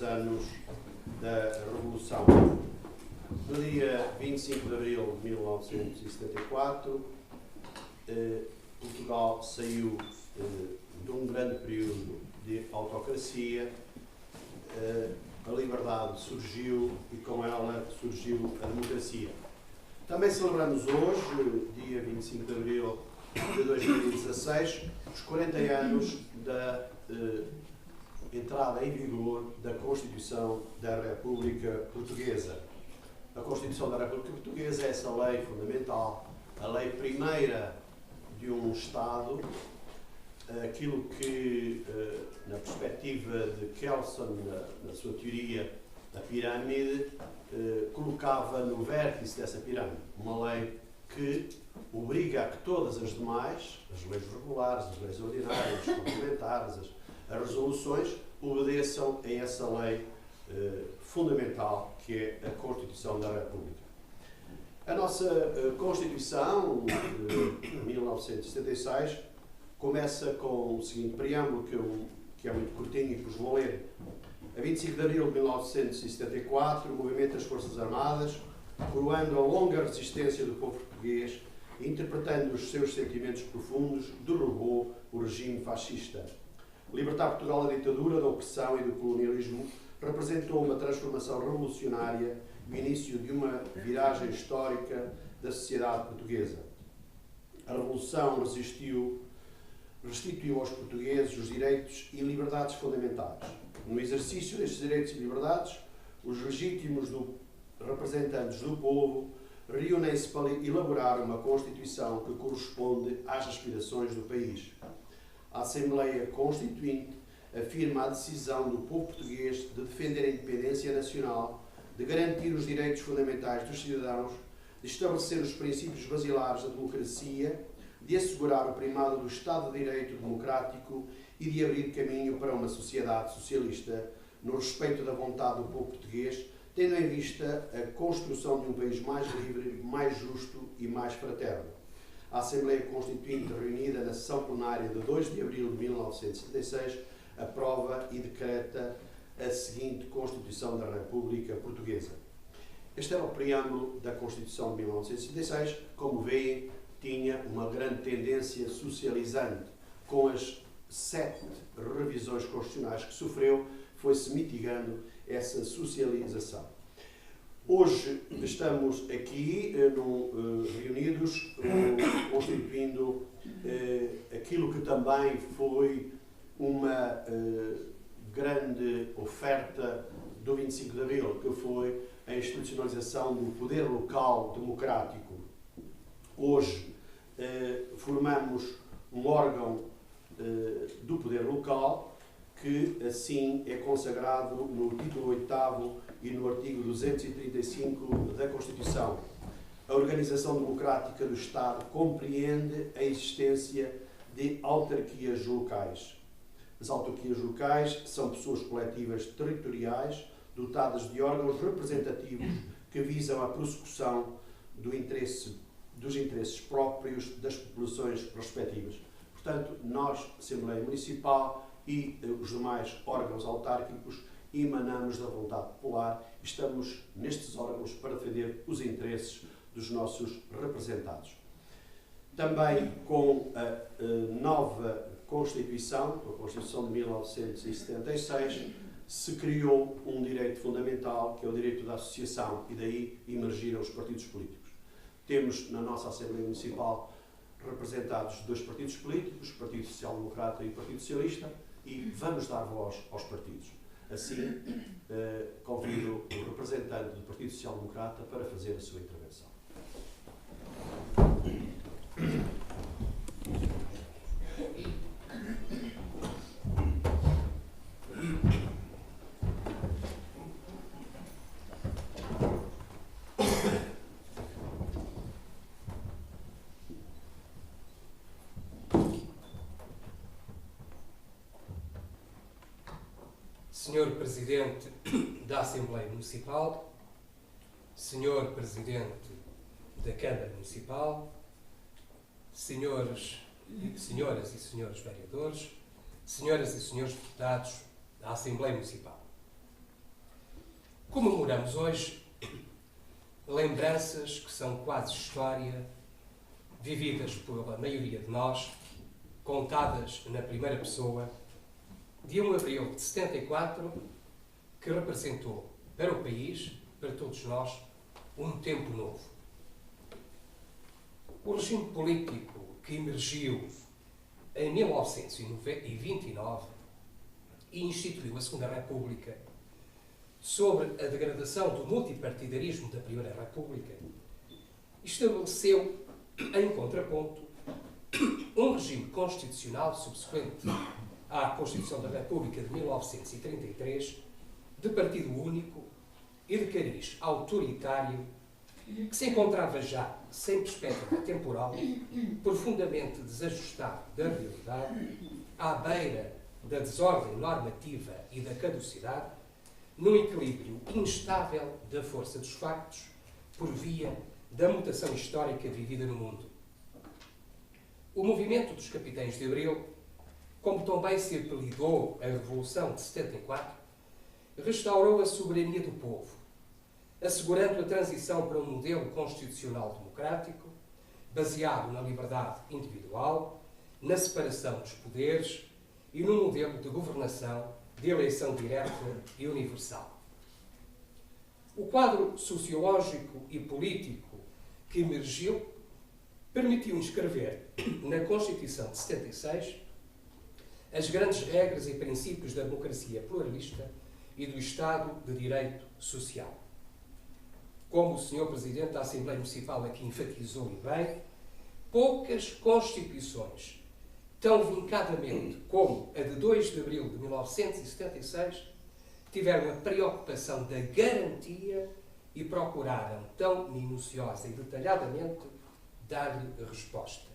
anos da Revolução. No dia 25 de abril de 1974, Portugal saiu de um grande período de autocracia. A liberdade surgiu e com ela surgiu a democracia. Também celebramos hoje, dia 25 de abril de 2016, os 40 anos da entrada em vigor da Constituição da República Portuguesa. A Constituição da República Portuguesa é essa lei fundamental, a lei primeira de um Estado, aquilo que, na perspectiva de Kelsen, na sua teoria da pirâmide, colocava no vértice dessa pirâmide uma lei que obriga a que todas as demais, as leis regulares, as leis ordinárias, as complementares, as resoluções, obedeçam a essa lei fundamental que é a Constituição da República. A nossa Constituição de 1976 começa com o seguinte preâmbulo, que é muito curtinho e que vos vou ler. A 25 de abril de 1974, o movimento das Forças Armadas, coroando a longa resistência do povo português, interpretando os seus sentimentos profundos, derrubou o regime fascista. Libertar Portugal da ditadura, da opressão e do colonialismo representou uma transformação revolucionária e o início de uma viragem histórica da sociedade portuguesa. A Revolução restituiu aos portugueses os direitos e liberdades fundamentais. No exercício destes direitos e liberdades, os legítimos representantes do povo reúnem-se para elaborar uma Constituição que corresponde às aspirações do país. A Assembleia Constituinte afirma a decisão do povo português de defender a independência nacional, de garantir os direitos fundamentais dos cidadãos, de estabelecer os princípios basilares da democracia, de assegurar o primado do Estado de Direito democrático e de abrir caminho para uma sociedade socialista, no respeito da vontade do povo português, tendo em vista a construção de um país mais livre, mais justo e mais fraterno. A Assembleia Constituinte, reunida na sessão plenária de 2 de abril de 1976, aprova e decreta a seguinte Constituição da República Portuguesa. Este era o preâmbulo da Constituição de 1976. Como veem, tinha uma grande tendência socializante. Com as 7 revisões constitucionais que sofreu, foi-se mitigando essa socialização. Hoje estamos aqui reunidos, constituindo aquilo que também foi uma grande oferta do 25 de abril, que foi a institucionalização do poder local democrático. Hoje formamos um órgão do poder local que assim é consagrado no título 8º e no artigo 235 da Constituição. A organização democrática do Estado compreende a existência de autarquias locais. As autarquias locais são pessoas coletivas territoriais dotadas de órgãos representativos que visam a prossecução dos interesses próprios das populações respectivas. Portanto, nós, Assembleia Municipal e os demais órgãos autárquicos, emanamos da vontade popular e estamos nestes órgãos para defender os interesses dos nossos representados. Também com a nova Constituição, com a Constituição de 1976, se criou um direito fundamental, que é o direito da associação, e daí emergiram os partidos políticos. Temos na nossa Assembleia Municipal representados 2 partidos políticos, o Partido Social Democrata e o Partido Socialista, e vamos dar voz aos partidos. Assim, convido o representante do Partido Social Democrata para fazer a sua intervenção. Senhor Presidente da Assembleia Municipal, Senhor Presidente da Câmara Municipal, senhoras e senhores vereadores, senhoras e senhores deputados da Assembleia Municipal. Comemoramos hoje lembranças que são quase história, vividas pela maioria de nós, contadas na primeira pessoa, de 1 de abril de 74, que representou para o país, para todos nós, um tempo novo. O regime político que emergiu em 1929 e instituiu a Segunda República sobre a degradação do multipartidarismo da Primeira República, estabeleceu, em contraponto, um regime constitucional subsequente à Constituição da República de 1933, de partido único e de cariz autoritário, que se encontrava já, sem perspectiva temporal, profundamente desajustado da realidade, à beira da desordem normativa e da caducidade, num equilíbrio instável da força dos factos, por via da mutação histórica vivida no mundo. O movimento dos Capitães de Abril, como também se apelidou a Revolução de 74, restaurou a soberania do povo, assegurando a transição para um modelo constitucional democrático, baseado na liberdade individual, na separação dos poderes e num modelo de governação de eleição direta e universal. O quadro sociológico e político que emergiu permitiu inscrever na Constituição de 76 as grandes regras e princípios da democracia pluralista e do Estado de Direito Social. Como o Sr. Presidente da Assembleia Municipal aqui enfatizou e bem, poucas Constituições, tão vincadamente como a de 2 de abril de 1976, tiveram a preocupação da garantia e procuraram, tão minuciosa e detalhadamente, dar-lhe resposta.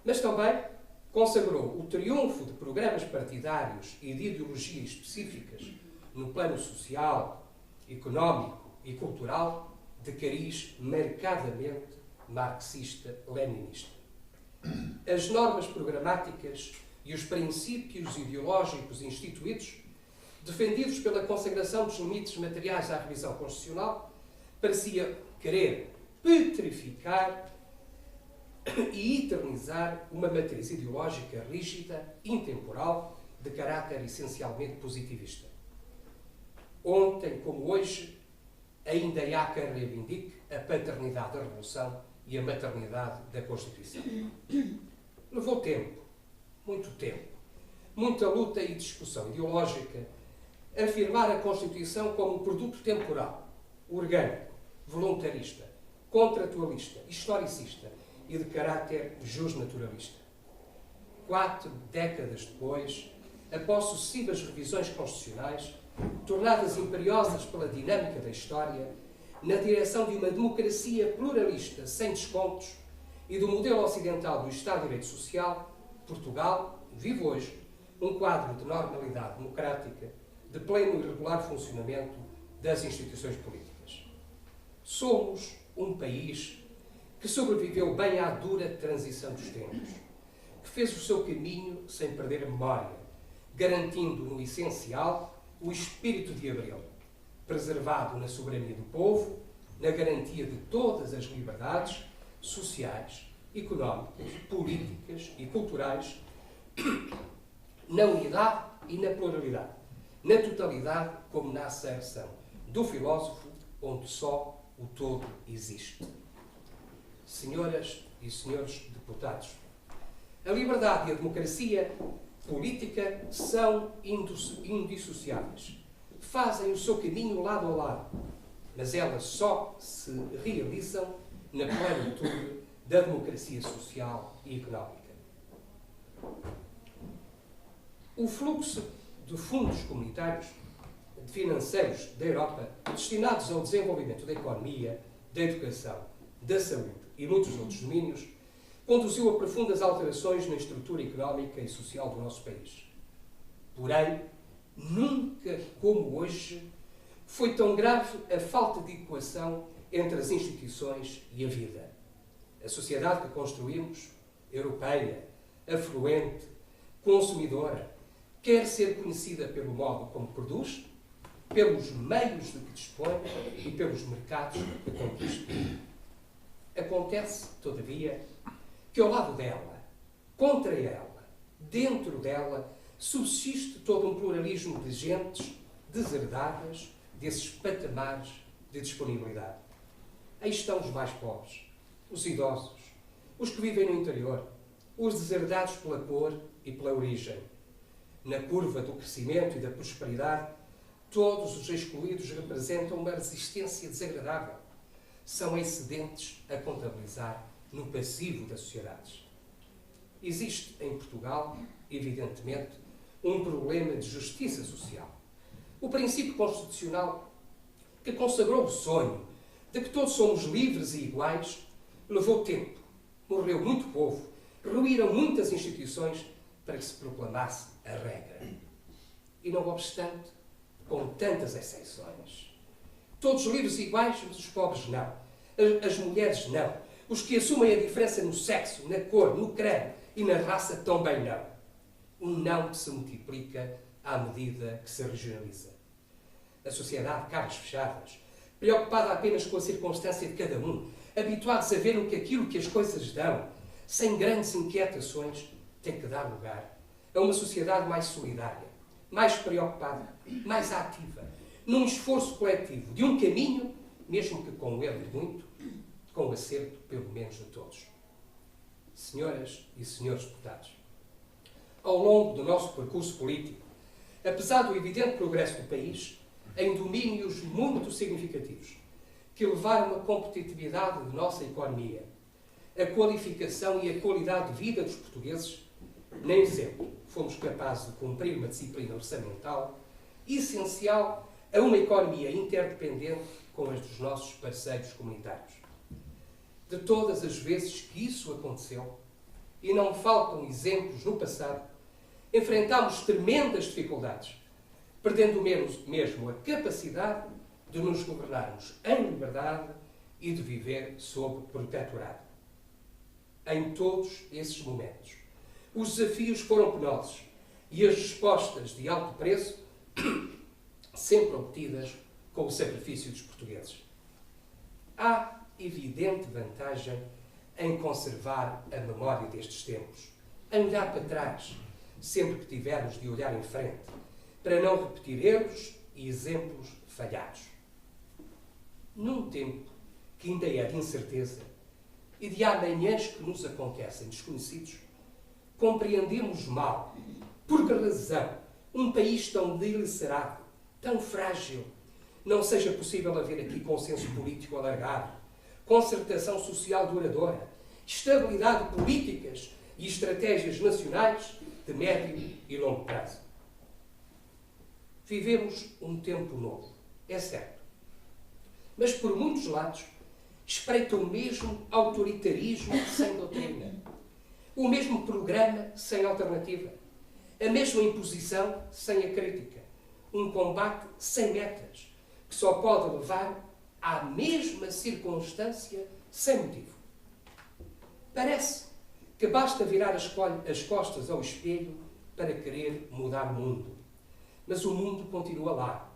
Mas também consagrou o triunfo de programas partidários e de ideologias específicas no plano social, económico e cultural de cariz marcadamente marxista-leninista. As normas programáticas e os princípios ideológicos instituídos, defendidos pela consagração dos limites materiais à revisão constitucional, parecia querer petrificar e eternizar uma matriz ideológica rígida, intemporal, de caráter essencialmente positivista. Ontem, como hoje, ainda há quem reivindique a paternidade da Revolução e a maternidade da Constituição. Levou tempo, muita luta e discussão ideológica, a afirmar a Constituição como um produto temporal, orgânico, voluntarista, contratualista, historicista e de caráter justnaturalista. 4 décadas depois, após sucessivas revisões constitucionais, tornadas imperiosas pela dinâmica da história, na direção de uma democracia pluralista sem descontos e do modelo ocidental do Estado de Direito Social, Portugal vive hoje um quadro de normalidade democrática, de pleno e regular funcionamento das instituições políticas. Somos um país que sobreviveu bem à dura transição dos tempos, que fez o seu caminho sem perder a memória, garantindo no essencial o espírito de Abril, preservado na soberania do povo, na garantia de todas as liberdades sociais, económicas, políticas e culturais, na unidade e na pluralidade, na totalidade como na asserção do filósofo, onde só o todo existe. Senhoras e senhores deputados, a liberdade e a democracia política são indissociáveis. Fazem o seu caminho lado a lado, mas elas só se realizam na plenitude da democracia social e económica. O fluxo de fundos comunitários financeiros da Europa destinados ao desenvolvimento da economia, da educação, da saúde e muitos outros domínios conduziu a profundas alterações na estrutura económica e social do nosso país. Porém, nunca como hoje foi tão grave a falta de equação entre as instituições e a vida. A sociedade que construímos, europeia, afluente, consumidora, quer ser conhecida pelo modo como produz, pelos meios de que dispõe e pelos mercados que conquista. Acontece, todavia, que ao lado dela, contra ela, dentro dela, subsiste todo um pluralismo de gentes deserdadas desses patamares de disponibilidade. Aí estão os mais pobres, os idosos, os que vivem no interior, os deserdados pela cor e pela origem. Na curva do crescimento e da prosperidade, todos os excluídos representam uma resistência desagradável. São excedentes a contabilizar no passivo das sociedades. Existe em Portugal, evidentemente, um problema de justiça social. O princípio constitucional que consagrou o sonho de que todos somos livres e iguais levou tempo, morreu muito povo, ruíram muitas instituições para que se proclamasse a regra. E não obstante, com tantas exceções, todos livres e iguais, mas os pobres não, as mulheres não, os que assumem a diferença no sexo, na cor, no crânio e na raça também não. Um não que se multiplica à medida que se regionaliza. A sociedade de caras fechadas, preocupada apenas com a circunstância de cada um, habituados a ver o que aquilo que as coisas dão, sem grandes inquietações, tem que dar lugar a uma sociedade mais solidária, mais preocupada, mais ativa, num esforço coletivo de um caminho, mesmo que com um erro de muito, com o acerto, pelo menos, de todos. Senhoras e senhores deputados, ao longo do nosso percurso político, apesar do evidente progresso do país, em domínios muito significativos, que levaram a competitividade de nossa economia, a qualificação e a qualidade de vida dos portugueses, nem sempre fomos capazes de cumprir uma disciplina orçamental essencial a uma economia interdependente com as dos nossos parceiros comunitários. De todas as vezes que isso aconteceu, e não faltam exemplos no passado, enfrentámos tremendas dificuldades, perdendo mesmo a capacidade de nos governarmos em liberdade e de viver sob protetorado. Em todos esses momentos, os desafios foram penosos e as respostas de alto preço sempre obtidas com o sacrifício dos portugueses. Há evidente vantagem em conservar a memória destes tempos, em olhar para trás, sempre que tivermos de olhar em frente, para não repetir erros e exemplos falhados. Num tempo que ainda é de incerteza e de amanhãs que nos acontecem desconhecidos, compreendemos mal, por que razão um país tão dilacerado, tão frágil, não seja possível haver aqui consenso político alargado, concertação social duradoura, estabilidade de políticas e estratégias nacionais de médio e longo prazo. Vivemos um tempo novo, é certo, mas por muitos lados espreita o mesmo autoritarismo sem doutrina, o mesmo programa sem alternativa, a mesma imposição sem a crítica, um combate sem metas, que só pode levar à mesma circunstância sem motivo. Parece que basta virar as costas ao espelho para querer mudar o mundo. Mas o mundo continua lá,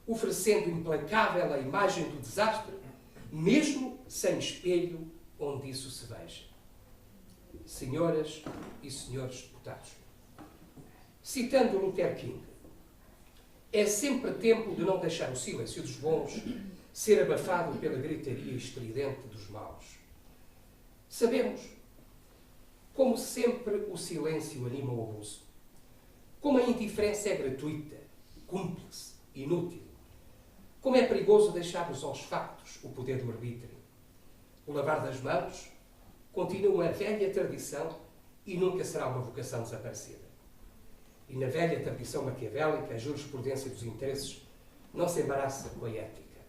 oferecendo implacável a imagem do desastre, mesmo sem espelho onde isso se veja. Senhoras e senhores deputados, citando Luther King, é sempre tempo de não deixar o silêncio dos bons ser abafado pela gritaria estridente dos maus. Sabemos como sempre o silêncio anima o abuso, como a indiferença é gratuita, cúmplice, inútil, como é perigoso deixarmos aos factos o poder do arbítrio. O lavar das mãos continua uma velha tradição e nunca será uma vocação desaparecida. E na velha tradição maquiavélica, a jurisprudência dos interesses não se embaraça com a ética.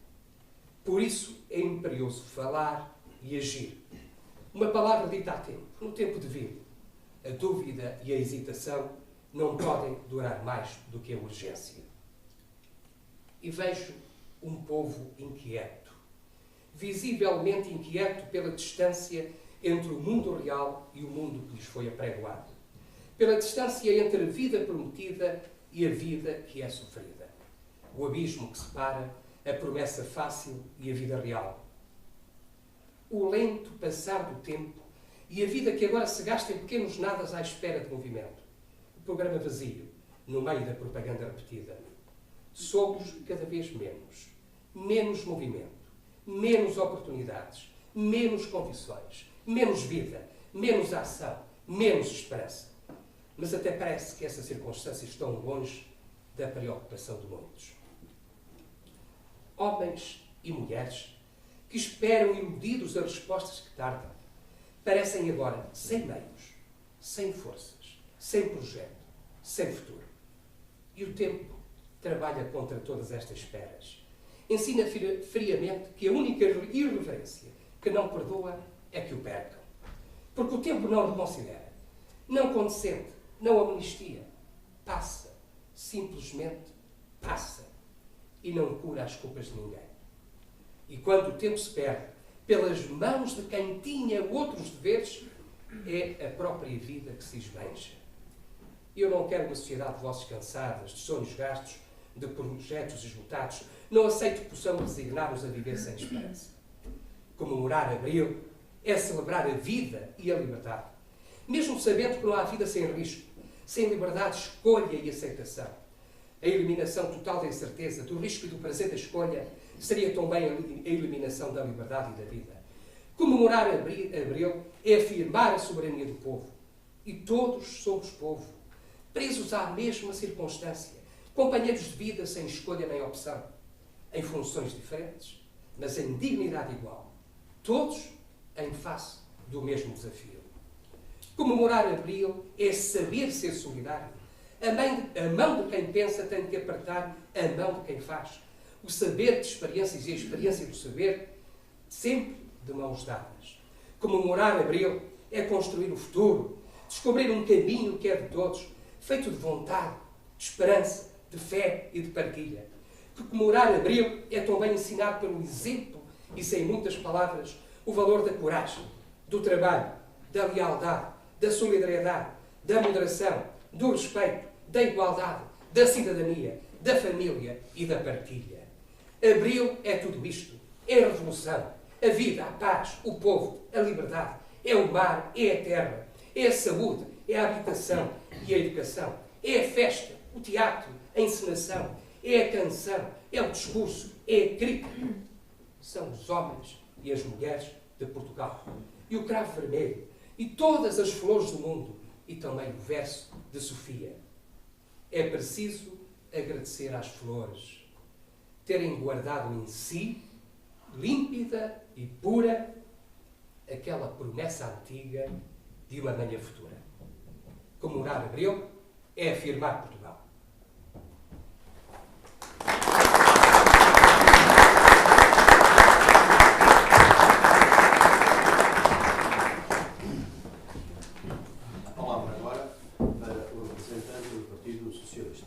Por isso é imperioso falar e agir. Uma palavra dita a tempo, no tempo devido. A dúvida e a hesitação não podem durar mais do que a urgência. E vejo um povo inquieto, visivelmente inquieto pela distância entre o mundo real e o mundo que lhes foi apregoado, pela distância entre a vida prometida e a vida que é sofrida. o abismo que separa a promessa fácil e a vida real. O lento passar do tempo e a vida que agora se gasta em pequenos nadas à espera de movimento. O programa vazio, no meio da propaganda repetida. Somos cada vez menos. Menos movimento, menos oportunidades, menos condições, menos vida, menos ação, menos esperança. Mas até parece que essas circunstâncias estão longe da preocupação de muitos. Homens e mulheres que esperam iludidos as respostas que tardam, parecem agora sem meios, sem forças, sem projeto, sem futuro. E o tempo trabalha contra todas estas esperas. Ensina friamente que a única irreverência que não perdoa é que o percam. Porque o tempo não reconsidera, não consente, não amnistia. Passa, simplesmente passa. E não cura as culpas de ninguém. E quando o tempo se perde pelas mãos de quem tinha outros deveres, é a própria vida que se esbanja. Eu não quero uma sociedade de vozes cansadas, de sonhos gastos, de projetos esgotados. Não aceito que possamos resignar-nos a viver sem esperança. Comemorar Abril é celebrar a vida e a liberdade. Mesmo sabendo que não há vida sem risco, sem liberdade, escolha e aceitação. A eliminação total da incerteza, do risco e do prazer da escolha seria também a eliminação da liberdade e da vida. Comemorar Abril é afirmar a soberania do povo. E todos somos povo, presos à mesma circunstância, companheiros de vida sem escolha nem opção, em funções diferentes, mas em dignidade igual. Todos em face do mesmo desafio. Comemorar Abril é saber ser solidário. A mão de quem pensa tem que apertar a mão de quem faz. O saber de experiências e a experiência do saber, sempre de mãos dadas. Comemorar Abril é construir o futuro, descobrir um caminho que é de todos, feito de vontade, de esperança, de fé e de partilha. Comemorar Abril é também ensinar pelo exemplo e sem muitas palavras o valor da coragem, do trabalho, da lealdade, da solidariedade, da moderação, do respeito, da igualdade, da cidadania, da família e da partilha. Abril é tudo isto. É a revolução, a vida, a paz, o povo, a liberdade. É o mar, é a terra, é a saúde, é a habitação e a educação. É a festa, o teatro, a encenação, é a canção, é o discurso, é a crítica. São os homens e as mulheres de Portugal. E o cravo vermelho, e todas as flores do mundo, e também o verso de Sofia. É preciso agradecer às flores terem guardado em si, límpida e pura, aquela promessa antiga de uma manhã futura. Comemorar Abril é afirmar Portugal. A palavra agora para o representante do Partido Socialista.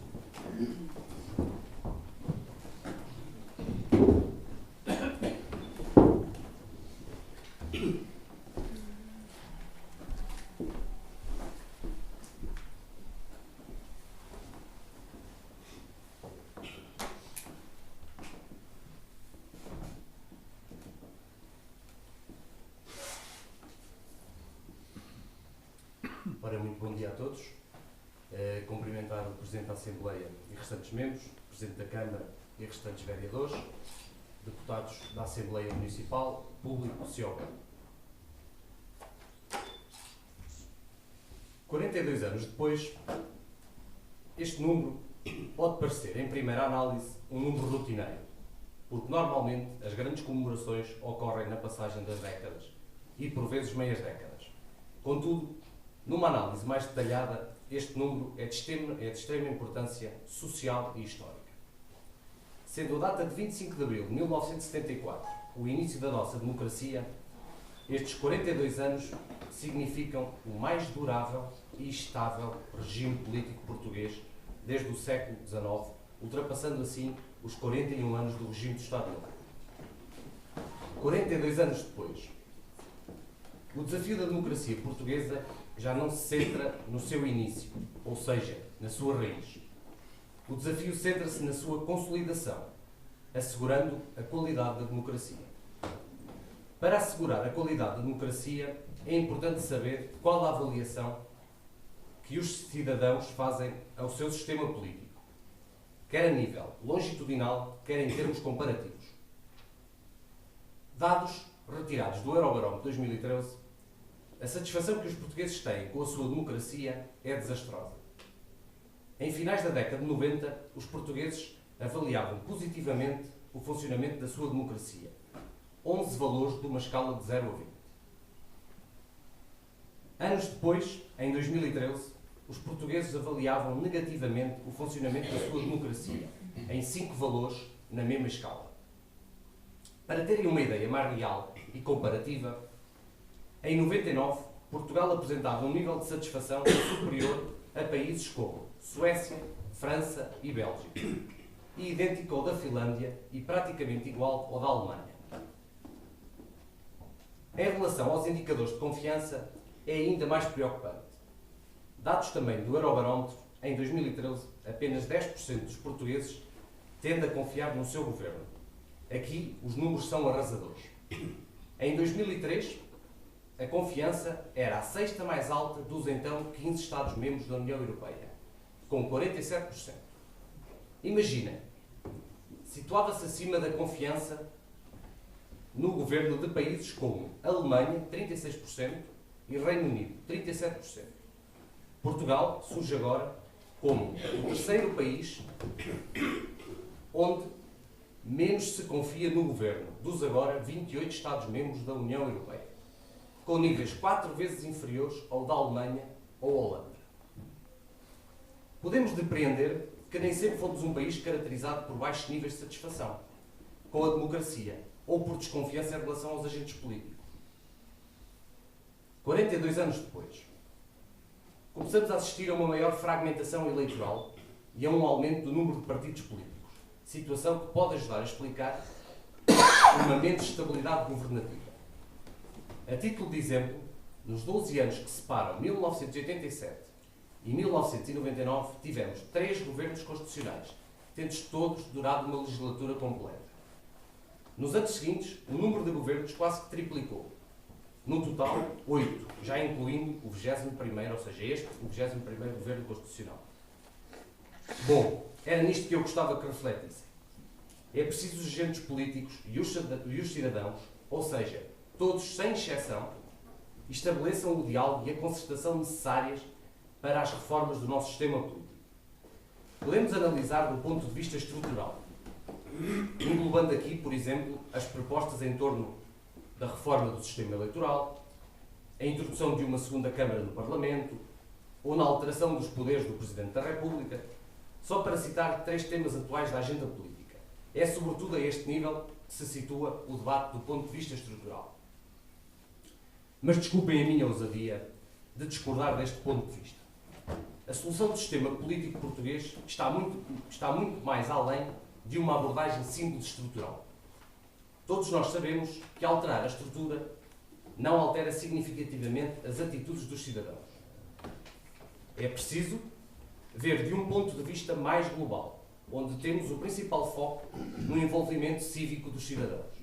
Ora, muito bom dia a todos. Cumprimentar o Presidente da Assembleia e restantes membros, o Presidente da Câmara e restantes vereadores, deputados da Assembleia Municipal, público CIOGA. 42 anos depois, este número pode parecer, em primeira análise, um número rotineiro, porque normalmente as grandes comemorações ocorrem na passagem das décadas e, por vezes, meias décadas. Contudo, numa análise mais detalhada, este número é de extrema importância social e histórica. Sendo a data de 25 de abril de 1974 o início da nossa democracia, estes 42 anos significam o mais durável e estável regime político português desde o século XIX, ultrapassando assim os 41 anos do regime do Estado Novo. 42 anos depois, o desafio da democracia portuguesa já não se centra no seu início, ou seja, na sua raiz. o desafio centra-se na sua consolidação, assegurando a qualidade da democracia. Para assegurar a qualidade da democracia, é importante saber qual a avaliação que os cidadãos fazem ao seu sistema político, quer a nível longitudinal, quer em termos comparativos. Dados retirados do Eurobarómetro 2013, a satisfação que os portugueses têm com a sua democracia é desastrosa. Em finais da década de 90, os portugueses avaliavam positivamente o funcionamento da sua democracia. 11 valores de uma escala de 0 a 20. Anos depois, em 2013, os portugueses avaliavam negativamente o funcionamento da sua democracia, em 5 valores na mesma escala. Para terem uma ideia mais real e comparativa, em 99, Portugal apresentava um nível de satisfação superior a países como Suécia, França e Bélgica, e idêntico ao da Finlândia e praticamente igual ao da Alemanha. Em relação aos indicadores de confiança, é ainda mais preocupante. Dados também do Eurobarómetro, em 2013, apenas 10% dos portugueses tende a confiar no seu governo. Aqui, os números são arrasadores. Em 2003, a confiança era a sexta mais alta dos então 15 Estados-membros da União Europeia, com 47%. Imagina, situava-se acima da confiança no governo de países como Alemanha, 36%, e Reino Unido, 37%. Portugal surge agora como o terceiro país onde menos se confia no governo dos agora 28 Estados-membros da União Europeia, com níveis 4 vezes inferiores ao da Alemanha ou Holanda. Podemos depreender que nem sempre fomos um país caracterizado por baixos níveis de satisfação com a democracia ou por desconfiança em relação aos agentes políticos. 42 anos depois, começamos a assistir a uma maior fragmentação eleitoral e a um aumento do número de partidos políticos, situação que pode ajudar a explicar uma menos estabilidade governativa. A título de exemplo, nos 12 anos que separam 1987 e 1999, tivemos 3 governos constitucionais, tendo todos durado uma legislatura completa. Nos anos seguintes, o número de governos quase que triplicou. No total, 8, já incluindo o 21º, ou seja, este, o 21º governo constitucional. Bom, era nisto que eu gostava que refletissem. É preciso os agentes políticos e os cidadãos, ou seja, todos sem exceção, estabeleçam o diálogo e a concertação necessárias para as reformas do nosso sistema político. Podemos analisar do ponto de vista estrutural, englobando aqui, por exemplo, as propostas em torno da reforma do sistema eleitoral, a introdução de uma segunda Câmara no Parlamento, ou na alteração dos poderes do Presidente da República, só para citar 3 temas atuais da agenda política. É sobretudo a este nível que se situa o debate do ponto de vista estrutural. Mas desculpem a minha ousadia de discordar deste ponto de vista. A solução do sistema político português está muito mais além de uma abordagem simples estrutural. Todos nós sabemos que alterar a estrutura não altera significativamente as atitudes dos cidadãos. É preciso ver de um ponto de vista mais global, onde temos o principal foco no envolvimento cívico dos cidadãos.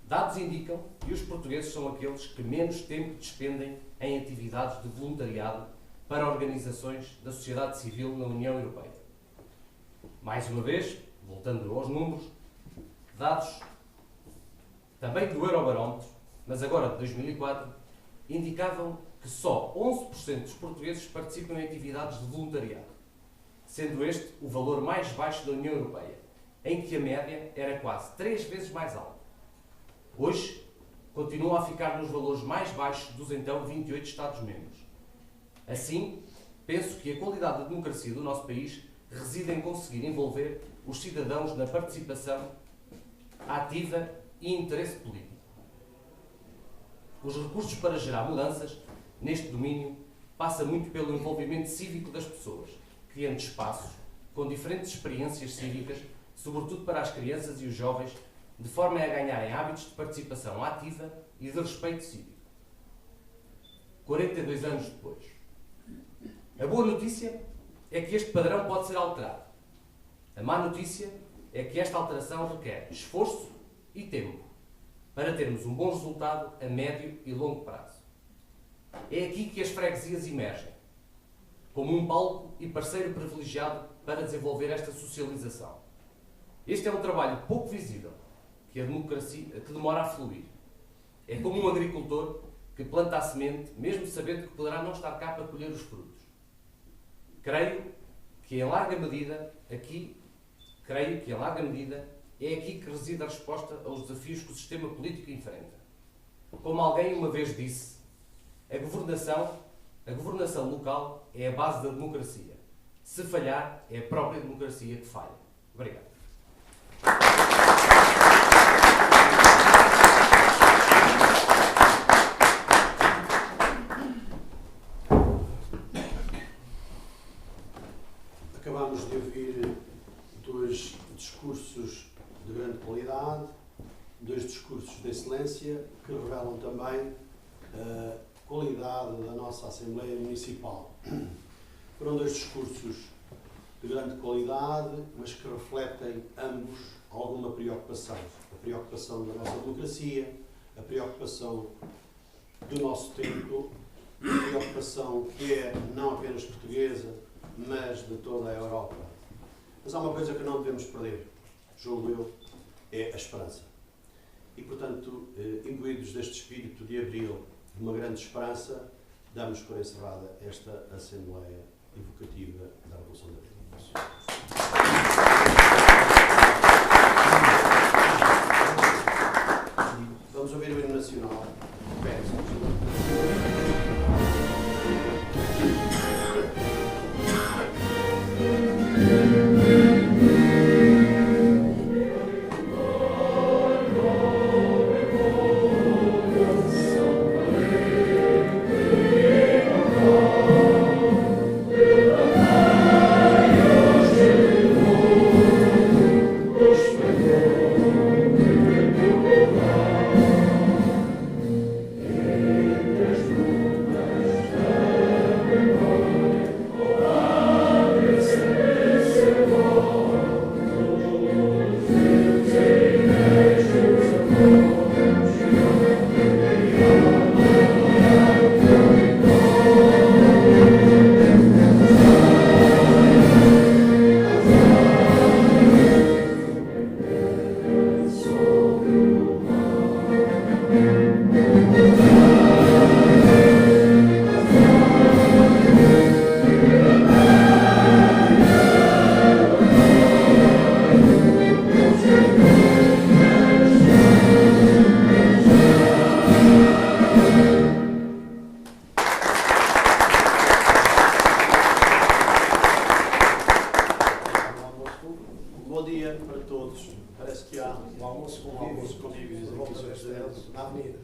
Dados indicam que os portugueses são aqueles que menos tempo despendem em atividades de voluntariado para organizações da sociedade civil na União Europeia. Mais uma vez, voltando aos números, dados também do Eurobarómetro, mas agora de 2004, indicavam que só 11% dos portugueses participam em atividades de voluntariado, sendo este o valor mais baixo da União Europeia, em que a média era quase 3 vezes mais alta. Hoje, continua a ficar nos valores mais baixos dos então 28 Estados-membros. Assim, penso que a qualidade da democracia do nosso país reside em conseguir envolver os cidadãos na participação ativa e interesse político. Os recursos para gerar mudanças neste domínio passa muito pelo envolvimento cívico das pessoas, criando espaços com diferentes experiências cívicas, sobretudo para as crianças e os jovens, de forma a ganharem hábitos de participação ativa e de respeito cívico. 42 anos depois. A boa notícia é que este padrão pode ser alterado, A má notícia é que esta alteração requer esforço e tempo para termos um bom resultado a médio e longo prazo. É aqui que as freguesias emergem, como um palco e parceiro privilegiado para desenvolver esta socialização. Este é um trabalho pouco visível, que demora a fluir. É como um agricultor que planta a semente, mesmo sabendo que poderá não estar cá para colher os frutos. Creio que em larga medida é aqui que reside a resposta aos desafios que o sistema político enfrenta. Como alguém uma vez disse, a governação local é a base da democracia. Se falhar, é a própria democracia que falha. Obrigado. Acabámos de ouvir dois discursos de grande qualidade, dois discursos de excelência que revelam também a qualidade da nossa Assembleia Municipal. Foram dois discursos de grande qualidade, mas que refletem ambos alguma preocupação. A preocupação da nossa democracia, a preocupação do nosso tempo, a preocupação que é não apenas portuguesa, mas de toda a Europa. Mas há uma coisa que não devemos perder, julgo eu, é a esperança. E, portanto, imbuídos deste espírito de abril, de uma grande esperança, damos por encerrada esta Assembleia Evocativa da Revolução de Abril. Vamos ouvir o hino nacional. Bom dia para todos. Parece que há um almoço convívio na Avenida.